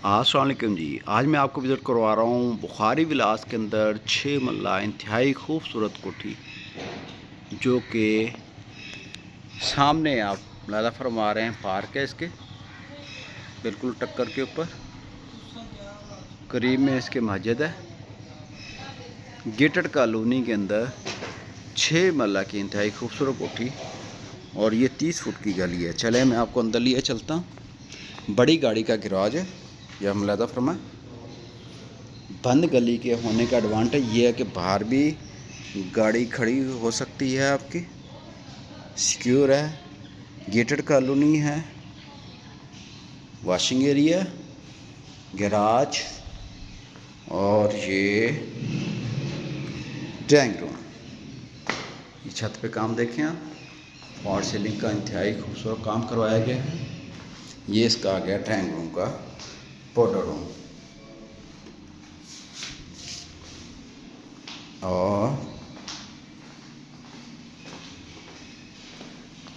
अस्सलाम वालेकुम जी। आज मैं आपको विज़िट करवा रहा हूँ बुखारी विलास के अंदर 6 मरला इंतहाई खूबसूरत कोठी, जो कि सामने आप मुलाहिज़ा फरमा रहे हैं पार्क है इसके बिल्कुल टक्कर के ऊपर। करीब में इसके मस्जिद है। गेटेड कॉलोनी के अंदर 6 मरला की इंतहाई खूबसूरत कोठी, और ये 30 फुट की गली है। चले मैं आपको अंदर लिए चलता हूँ। बड़ी गाड़ी का गिराज है, यह मुलाहिज़ा फरमाएं। बंद गली के होने का एडवांटेज ये है कि बाहर भी गाड़ी खड़ी हो सकती है आपकी, सिक्योर है। गेटेड कॉलोनी है, वॉशिंग एरिया, गैराज और ये ड्राइंग रूम। ये छत पे काम देखें आप, फॉर सीलिंग का इंतहाई खूबसूरत काम करवाया गया है। ये इसका आ गया ड्राइंग रूम का पाउडर रूम, और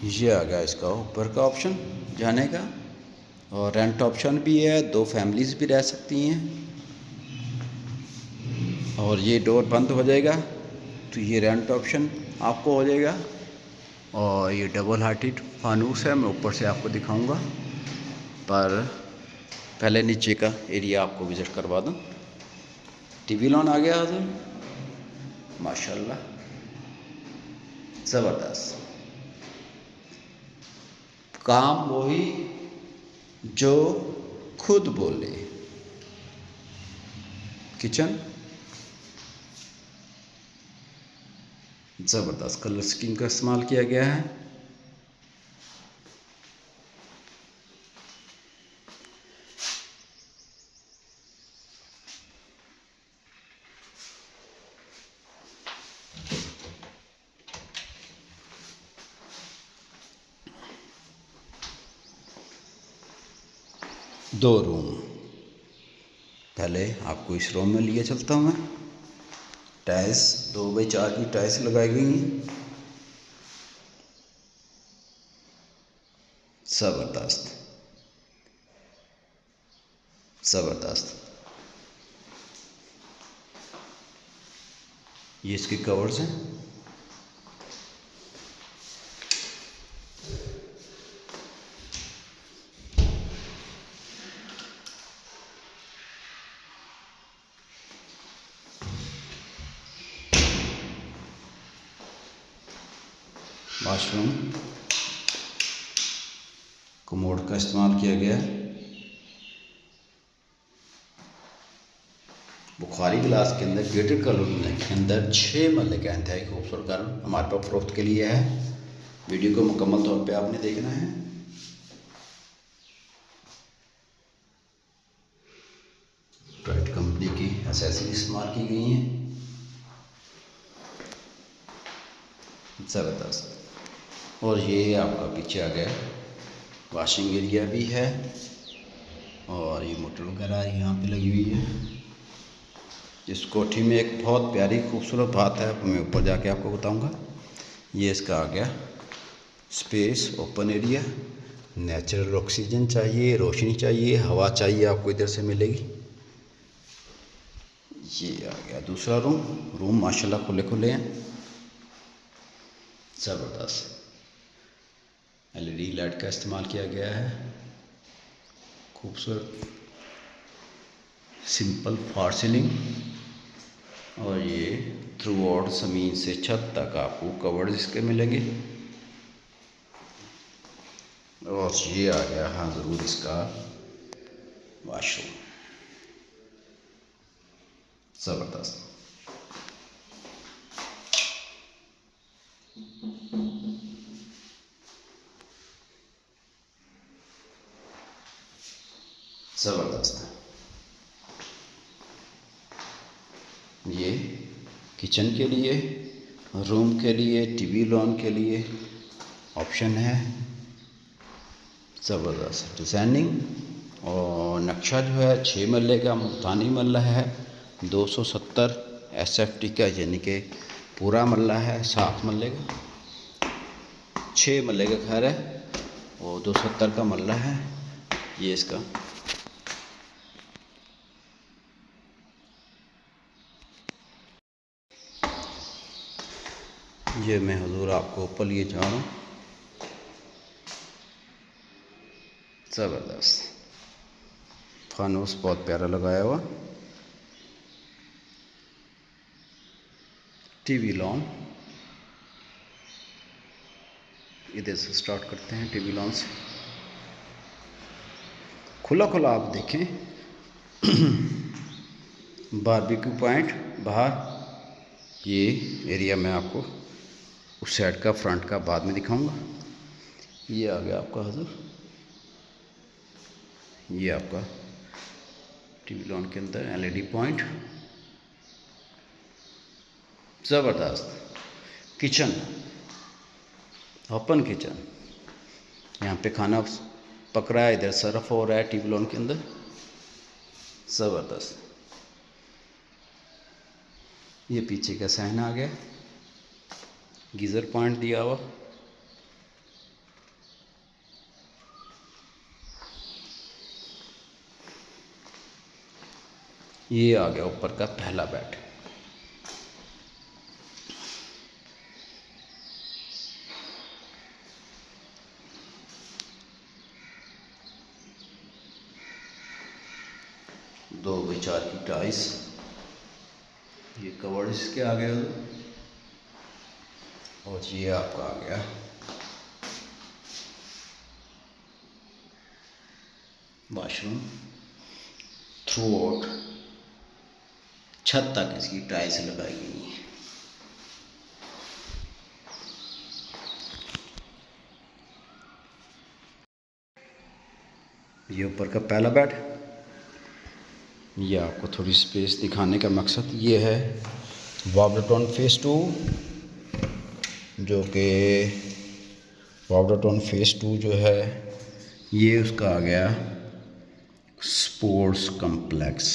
ये आ गया इसका ऊपर का ऑप्शन जाने का, और रेंट ऑप्शन भी है। 2 फैमिलीज़ भी रह सकती हैं। और ये डोर बंद हो जाएगा तो ये रेंट ऑप्शन आपको हो जाएगा। और ये डबल हार्टेड फानूस है, मैं ऊपर से आपको दिखाऊंगा, पर पहले नीचे का एरिया आपको विज़िट करवा दूं। टीवी लॉन आ गया हाजिर, माशाल्लाह ज़बरदस्त। काम वही जो खुद बोले। किचन ज़बरदस्त कलर स्कीम का इस्तेमाल किया गया है। दो रूम, पहले आपको इस रूम में लिए चलता हूँ मैं। टाइल्स 2x4 की टाइल्स लगाई गई हैं, ज़बरदस्त ज़बरदस्त। ये इसके कवर्स हैं। वाशरूम कमोड का इस्तेमाल किया गया है। बुखारी विलास के अंदर गेटेड कॉलोनी के अंदर 6 मरले का इंतहाई खूबसूरत घर हमारे पास फ़रोख्त के लिए है। वीडियो को मुकम्मल तौर पे आपने देखना है। प्राइड कंपनी की एसेसरी इस्तेमाल की गई हैं, ज़बरदस्त। और ये आपका पीछे आ गया वॉशिंग एरिया भी है, और ये मोटर वगैरह यहाँ पे लगी हुई है। इस कोठी में एक बहुत प्यारी खूबसूरत बात है, मैं ऊपर जाके आपको बताऊंगा। ये इसका आ गया space, open area. Natural oxygen चाहिए, रोशनी चाहिए, हवा चाहिए, आपको इधर से मिलेगी। ये आ गया दूसरा रूम माशाल्लाह खुले खुले हैं, ज़बरदस्त। LED लाइट का इस्तेमाल किया गया है, खूबसूरत सिंपल फॉर सीलिंग। और ये थ्रू आउट ज़मीन से छत तक आपको कवर्ड इसके मिलेंगे। और ये आ गया हाँ ज़रूर इसका वाशरूम, ज़बरदस्त। ज़बरदस्त। ये किचन के लिए, रूम के लिए, टीवी लॉन के लिए ऑप्शन है, ज़बरदस्त डिज़ाइनिंग। और नक्शा जो है 6 मरले का मुल्तानी मरला है, 270 SFT का, यानी कि पूरा मरला है, 7 मरले का। 6 मरले का घर है और 270 का मरला है। ये इसका ये मैं हुजूर आपको ऊपर लिए जा रहा हूँ। ज़बरदस्त फानूस बहुत प्यारा लगाया हुआ। टीवी लॉन, इधर से स्टार्ट करते हैं। टीवी लॉन से खुला खुला आप देखें। बारबेक्यू पॉइंट बाहर, ये एरिया मैं आपको उस साइड का फ्रंट का बाद में दिखाऊंगा। ये आ गया आपका हजूर, ये आपका टीवी लॉन के अंदर एलईडी पॉइंट। ज़बरदस्त किचन, ओपन किचन, यहाँ पे खाना पक रहा है, इधर सर्फ हो रहा है टीवी लॉन के अंदर। ज़बरदस्त। ये पीछे का सहन आ गया, गीज़र पॉइंट दिया हुआ। ये आ गया ऊपर का पहला बेड। दो बाई 4 की टाइल्स, ये कवर्ड इसके आ गया और ये आपका आ गया वॉशरूम। थ्रू आउट छत तक इसकी टाइल्स लगाई गई है। ये ऊपर का पहला बेड। ये आपको थोड़ी स्पेस दिखाने का मकसद ये है। वॉबलेटॉन फेस 2, जो कि वॉबलेटॉन फेस 2 जो है ये उसका आ गया स्पोर्ट्स कम्प्लेक्स।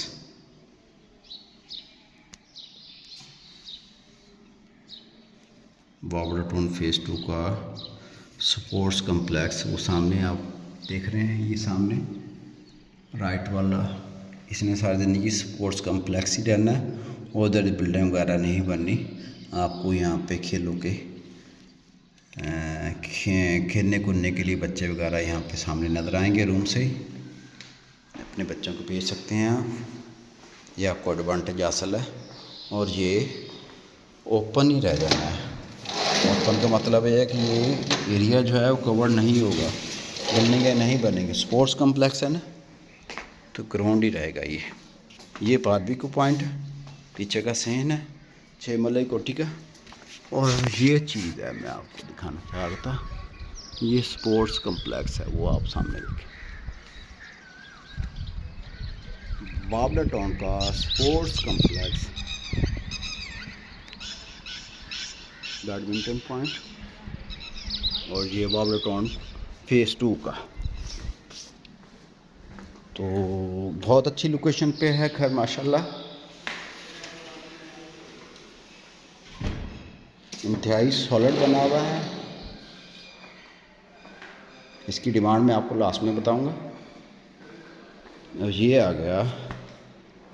वॉबलेटॉन फेस 2 का स्पोर्ट्स कम्प्लेक्स, वो सामने आप देख रहे हैं। ये सामने राइट वाला, इसने सारी ज़िंदगी स्पोर्ट्स कम्प्लेक्स ही रहना है, उधर बिल्डिंग वगैरह नहीं बननी। आपको यहाँ पे खेलों के खेलने कूदने के लिए बच्चे वगैरह यहाँ पे सामने नज़र आएंगे। रूम से ही अपने बच्चों को भेज सकते हैं आप। ये आपको एडवांटेज हासिल है। और ये ओपन ही रह जाना है। ओपन का मतलब ये है कि ये एरिया जो है वो कवर नहीं होगा, बिल्डिंगें नहीं बनेंगी। स्पोर्ट्स कम्प्लेक्स है ना, तो ग्राउंड ही रहेगा। ये बारबेक्यू पॉइंट है, पीछे का सहन है 6 मलाई कोठी का। और ये चीज़ है मैं आपको दिखाना चाह रहा था, ये स्पोर्ट्स कम्प्लेक्स है, वो आप सामने देखें। वॉबलेटॉन का स्पोर्ट्स कम्प्लेक्स, बैडमिंटन पॉइंट, और ये वॉबलेटॉन फेस 2 का। तो बहुत अच्छी लोकेशन पे है घर माशाल्लाह। इंतहाई सॉलिड बना हुआ है। इसकी डिमांड मैं आपको लास्ट में बताऊंगा। और ये आ गया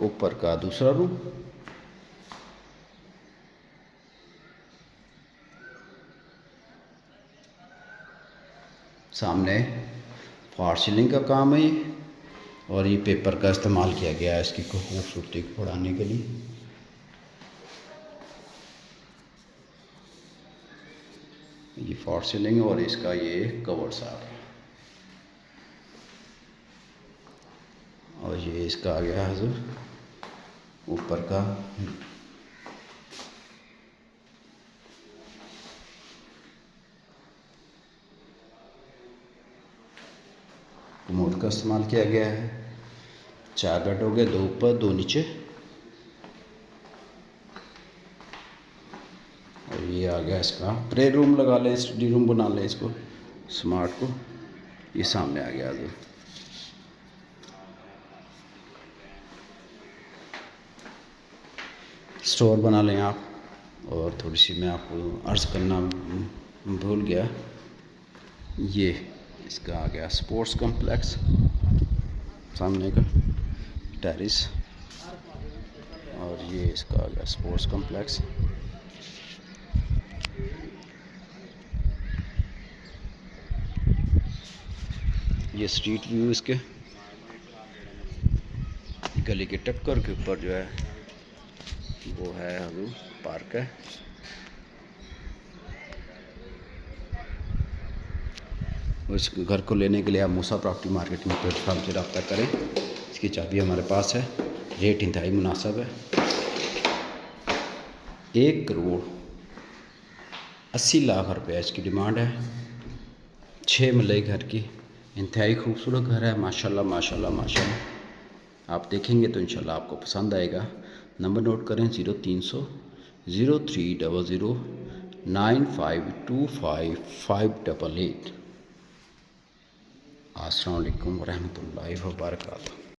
ऊपर का दूसरा रूम। सामने फॉर सीलिंग का काम है ये, और ये पेपर का इस्तेमाल किया गया है इसकी खूबसूरती को बढ़ाने के लिए। ये फॉर सीलिंग और इसका ये कवर साफ, और ये इसका आ गया हजूर ऊपर का कमोड का इस्तेमाल किया गया है। 4 बेड हो गए, 2 ऊपर 2 नीचे। और ये आ गया इसका प्ले रूम, लगा लें स्टडी रूम बना लें इसको स्मार्ट को। ये सामने आ गया हजूर। स्टोर बना लें आप। और थोड़ी सी मैं आपको अर्ज़ करना भूल गया, ये इसका आ गया स्पोर्ट्स कम्प्लेक्स, सामने का टेरिस, और ये इसका आ गया स्पोर्ट्स कम्प्लेक्स। ये स्ट्रीट व्यू इसके, गली के टक्कर के ऊपर जो है वो है अभी पार्क है। उस घर को लेने के लिए आप मूसा प्रॉपर्टी मार्केटिंग प्लेटफॉर्म से रब्ता करें। इसकी चाबी हमारे पास है, रेट इंतहाई मुनासिब है। 1,80,00,000 रुपये इसकी डिमांड है। 6 मरले घर की इंतहाई खूबसूरत घर है, माशाल्लाह माशाल्लाह माशाल्लाह। आप देखेंगे तो इंशाल्लाह आपको पसंद आएगा। नंबर नोट करें 0300 0300 9525 588। अस्सलाम वालेकुम रहमतुल्लाहि व बरकातुहू।